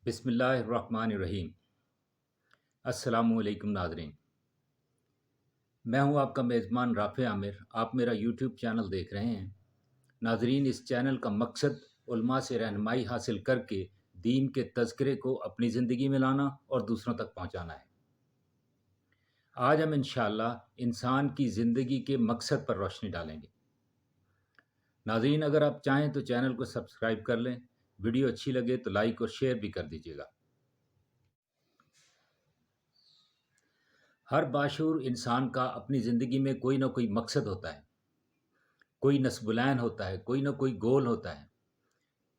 بسم اللہ الرحمن الرحیم۔ السلام علیکم ناظرین، میں ہوں آپ کا میزبان رافع عامر۔ آپ میرا یوٹیوب چینل دیکھ رہے ہیں۔ ناظرین، اس چینل کا مقصد علماء سے رہنمائی حاصل کر کے دین کے تذکرے کو اپنی زندگی میں لانا اور دوسروں تک پہنچانا ہے۔ آج ہم انشاءاللہ انسان کی زندگی کے مقصد پر روشنی ڈالیں گے۔ ناظرین، اگر آپ چاہیں تو چینل کو سبسکرائب کر لیں، ویڈیو اچھی لگے تو لائک اور شیئر بھی کر دیجیے گا۔ ہر باشعور انسان کا اپنی زندگی میں کوئی نہ کوئی مقصد ہوتا ہے، کوئی نصب العین ہوتا ہے، کوئی نہ کوئی گول ہوتا ہے،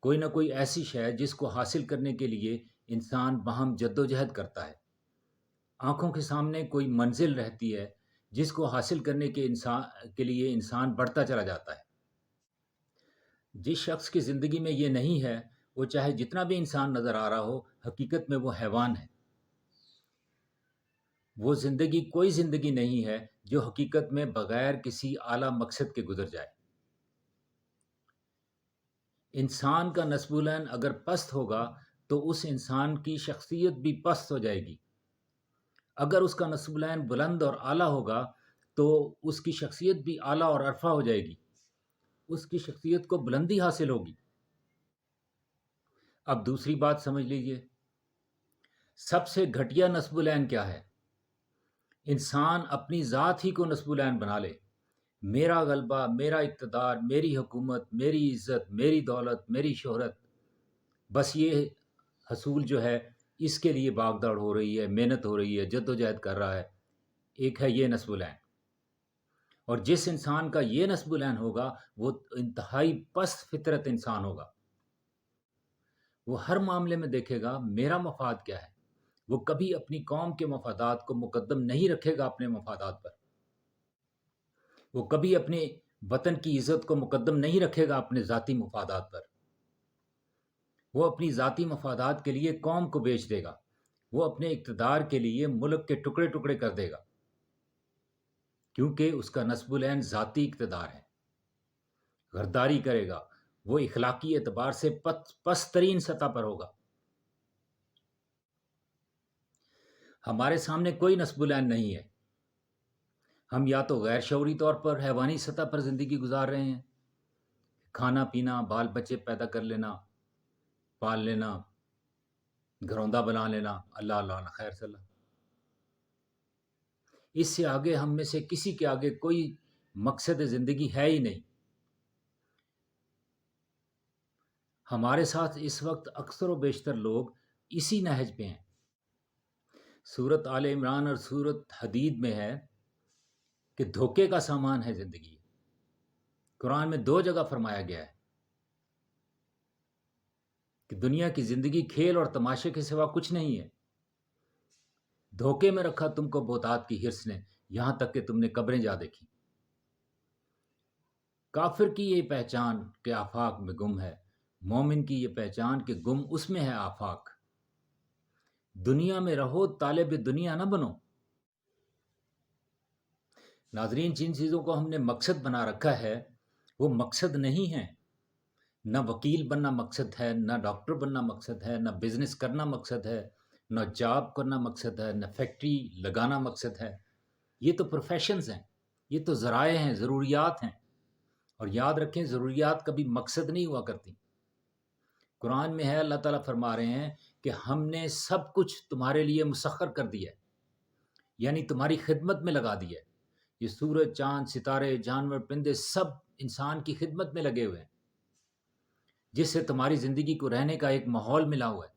کوئی نہ کوئی ایسی شے جس کو حاصل کرنے کے لیے انسان باہم جد و جہد کرتا ہے۔ آنکھوں کے سامنے کوئی منزل رہتی ہے جس کو حاصل کرنے کے لیے انسان بڑھتا چلا جاتا ہے۔ جس شخص کی زندگی میں یہ نہیں ہے، وہ چاہے جتنا بھی انسان نظر آ رہا ہو، حقیقت میں وہ حیوان ہے۔ وہ زندگی کوئی زندگی نہیں ہے جو حقیقت میں بغیر کسی اعلیٰ مقصد کے گزر جائے۔ انسان کا نصب العین اگر پست ہوگا تو اس انسان کی شخصیت بھی پست ہو جائے گی۔ اگر اس کا نصب العین بلند اور اعلیٰ ہوگا تو اس کی شخصیت بھی اعلیٰ اور عرفہ ہو جائے گی، اس کی شخصیت کو بلندی حاصل ہوگی۔ اب دوسری بات سمجھ لیجئے، سب سے گھٹیا نصب العین کیا ہے؟ انسان اپنی ذات ہی کو نصب العین بنا لے۔ میرا غلبہ، میرا اقتدار، میری حکومت، میری عزت، میری دولت، میری شہرت، بس یہ حصول جو ہے اس کے لیے بھاگ دوڑ ہو رہی ہے، محنت ہو رہی ہے، جد و جہد کر رہا ہے۔ ایک ہے یہ نصب العین، اور جس انسان کا یہ نصب العین ہوگا وہ انتہائی پست فطرت انسان ہوگا۔ وہ ہر معاملے میں دیکھے گا میرا مفاد کیا ہے۔ وہ کبھی اپنی قوم کے مفادات کو مقدم نہیں رکھے گا اپنے مفادات پر۔ وہ کبھی اپنے وطن کی عزت کو مقدم نہیں رکھے گا اپنے ذاتی مفادات پر۔ وہ اپنی ذاتی مفادات کے لیے قوم کو بیچ دے گا۔ وہ اپنے اقتدار کے لیے ملک کے ٹکڑے ٹکڑے کر دے گا، کیونکہ اس کا نصب العین ذاتی اقتدار ہے۔ غداری کرے گا، وہ اخلاقی اعتبار سے پست ترین سطح پر ہوگا۔ ہمارے سامنے کوئی نصب العین نہیں ہے۔ ہم یا تو غیر شعوری طور پر حیوانی سطح پر زندگی گزار رہے ہیں، کھانا پینا، بال بچے پیدا کر لینا، پال لینا، گھروندہ بنا لینا، اللہ اللہ خیر صلی اللہ۔ اس سے آگے ہم میں سے کسی کے آگے کوئی مقصد زندگی ہے ہی نہیں۔ ہمارے ساتھ اس وقت اکثر و بیشتر لوگ اسی نہج پہ ہیں۔ سورت آل عمران اور سورت حدید میں ہے کہ دھوکے کا سامان ہے زندگی۔ قرآن میں 2 جگہ فرمایا گیا ہے کہ دنیا کی زندگی کھیل اور تماشے کے سوا کچھ نہیں ہے۔ دھوکے میں رکھا تم کو بہتات کی حرص نے، یہاں تک کہ تم نے قبریں جا دیکھی۔ کافر کی یہ پہچان کہ آفاق میں گم ہے، مومن کی یہ پہچان کہ گم اس میں ہے آفاق۔ دنیا میں رہو، طالب دنیا نہ بنو۔ ناظرین، جن چیزوں کو ہم نے مقصد بنا رکھا ہے وہ مقصد نہیں ہے۔ نہ وکیل بننا مقصد ہے، نہ ڈاکٹر بننا مقصد ہے، نہ بزنس کرنا مقصد ہے، نہ جاب کرنا مقصد ہے، نہ فیکٹری لگانا مقصد ہے۔ یہ تو پروفیشنز ہیں، یہ تو ذرائع ہیں، ضروریات ہیں۔ اور یاد رکھیں، ضروریات کبھی مقصد نہیں ہوا کرتی۔ قرآن میں ہے، اللہ تعالیٰ فرما رہے ہیں کہ ہم نے سب کچھ تمہارے لیے مسخر کر دیا ہے، یعنی تمہاری خدمت میں لگا دیا ہے۔ یہ سورج، چاند، ستارے، جانور، پرندے سب انسان کی خدمت میں لگے ہوئے ہیں، جس سے تمہاری زندگی کو رہنے کا ایک ماحول ملا ہوا ہے۔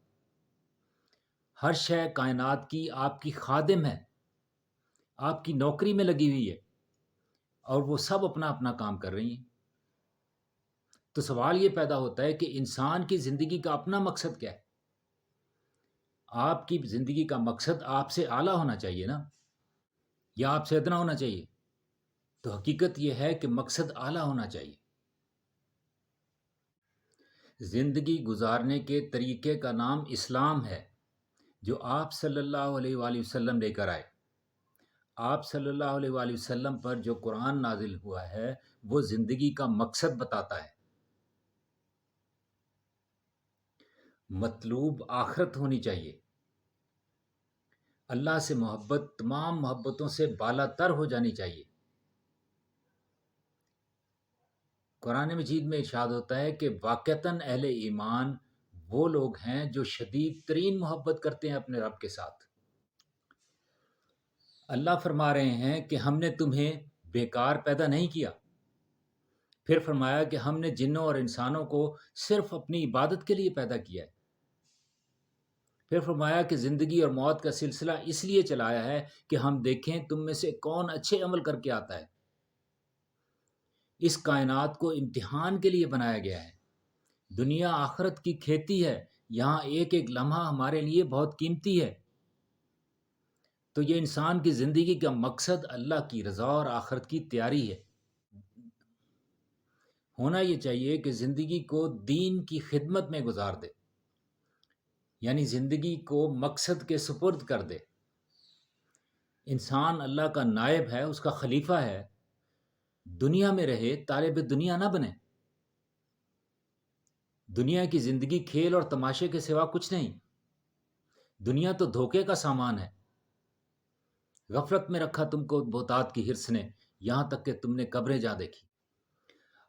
ہر شے کائنات کی آپ کی خادم ہے، آپ کی نوکری میں لگی ہوئی ہے، اور وہ سب اپنا اپنا کام کر رہی ہیں۔ تو سوال یہ پیدا ہوتا ہے کہ انسان کی زندگی کا اپنا مقصد کیا ہے؟ آپ کی زندگی کا مقصد آپ سے اعلیٰ ہونا چاہیے نا، یا آپ سے ادنا ہونا چاہیے؟ تو حقیقت یہ ہے کہ مقصد اعلیٰ ہونا چاہیے۔ زندگی گزارنے کے طریقے کا نام اسلام ہے، جو آپ صلی اللہ علیہ وآلہ وسلم لے کر آئے۔ آپ صلی اللہ علیہ وآلہ وسلم پر جو قرآن نازل ہوا ہے وہ زندگی کا مقصد بتاتا ہے۔ مطلوب آخرت ہونی چاہیے. اللہ سے محبت تمام محبتوں سے بالا تر ہو جانی چاہیے. قرآن مجید میں ارشاد ہوتا ہے کہ واقعتاً اہل ایمان وہ لوگ ہیں جو شدید ترین محبت کرتے ہیں اپنے رب کے ساتھ. اللہ فرما رہے ہیں کہ ہم نے تمہیں بیکار پیدا نہیں کیا. پھر فرمایا کہ ہم نے جنوں اور انسانوں کو صرف اپنی عبادت کے لیے پیدا کیا ہے. پھر فرمایا کہ زندگی اور موت کا سلسلہ اس لیے چلایا ہے کہ ہم دیکھیں تم میں سے کون اچھے عمل کر کے آتا ہے. اس کائنات کو امتحان کے لیے بنایا گیا ہے. دنیا آخرت کی کھیتی ہے. یہاں ایک ایک لمحہ ہمارے لیے بہت قیمتی ہے. تو یہ انسان کی زندگی کا مقصد اللہ کی رضا اور آخرت کی تیاری ہے. ہونا یہ چاہیے کہ زندگی کو دین کی خدمت میں گزار دے، یعنی زندگی کو مقصد کے سپرد کر دے. انسان اللہ کا نائب ہے، اس کا خلیفہ ہے. دنیا میں رہے، طالب دنیا نہ بنے. دنیا کی زندگی کھیل اور تماشے کے سوا کچھ نہیں. دنیا تو دھوکے کا سامان ہے. غفلت میں رکھا تم کو بہتات کی حرص نے، یہاں تک کہ تم نے قبریں جا دیکھی.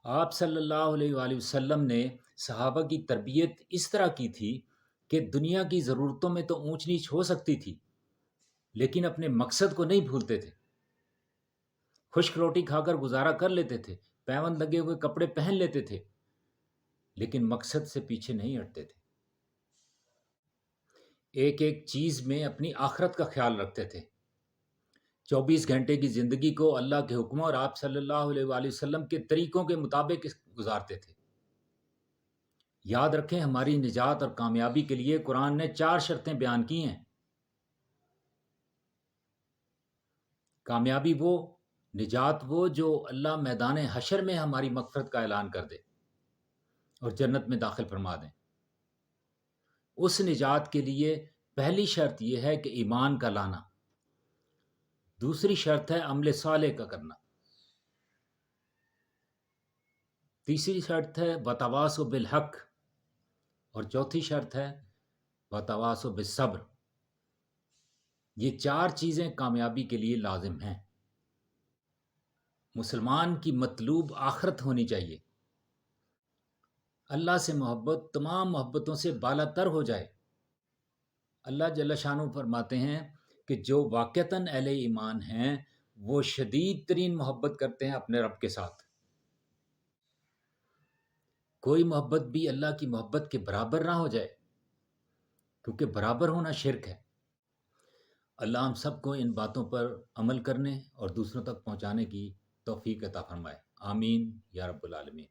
آپ صلی اللہ علیہ وآلہ وسلم نے صحابہ کی تربیت اس طرح کی تھی کہ دنیا کی ضرورتوں میں تو اونچ نیچ ہو سکتی تھی، لیکن اپنے مقصد کو نہیں بھولتے تھے. خشک روٹی کھا کر گزارا کر لیتے تھے، پیوند لگے ہوئے کپڑے پہن لیتے تھے، لیکن مقصد سے پیچھے نہیں ہٹتے تھے. ایک ایک چیز میں اپنی آخرت کا خیال رکھتے تھے. 24 گھنٹے کی زندگی کو اللہ کے حکموں اور آپ صلی اللہ علیہ وآلہ وسلم کے طریقوں کے مطابق گزارتے تھے. یاد رکھیں، ہماری نجات اور کامیابی کے لیے قرآن نے 4 شرطیں بیان کی ہیں. کامیابی وہ، نجات وہ جو اللہ میدان حشر میں ہماری مغفرت کا اعلان کر دے اور جنت میں داخل فرما دیں. اس نجات کے لیے پہلی شرط یہ ہے کہ ایمان کا لانا. دوسری شرط ہے عمل صالح کا کرنا. تیسری شرط ہے وتواصوا بالحق، اور چوتھی شرط ہے وتواصوا بالصبر. یہ 4 چیزیں کامیابی کے لیے لازم ہیں. مسلمان کی مطلوب آخرت ہونی چاہیے. اللہ سے محبت تمام محبتوں سے بالا تر ہو جائے. اللہ جل شانہ فرماتے ہیں کہ جو واقعتاً اہل ایمان ہیں وہ شدید ترین محبت کرتے ہیں اپنے رب کے ساتھ. کوئی محبت بھی اللہ کی محبت کے برابر نہ ہو جائے، کیونکہ برابر ہونا شرک ہے. اللہ ہم سب کو ان باتوں پر عمل کرنے اور دوسروں تک پہنچانے کی توفیق عطا فرمائے. آمین یا رب العالمین.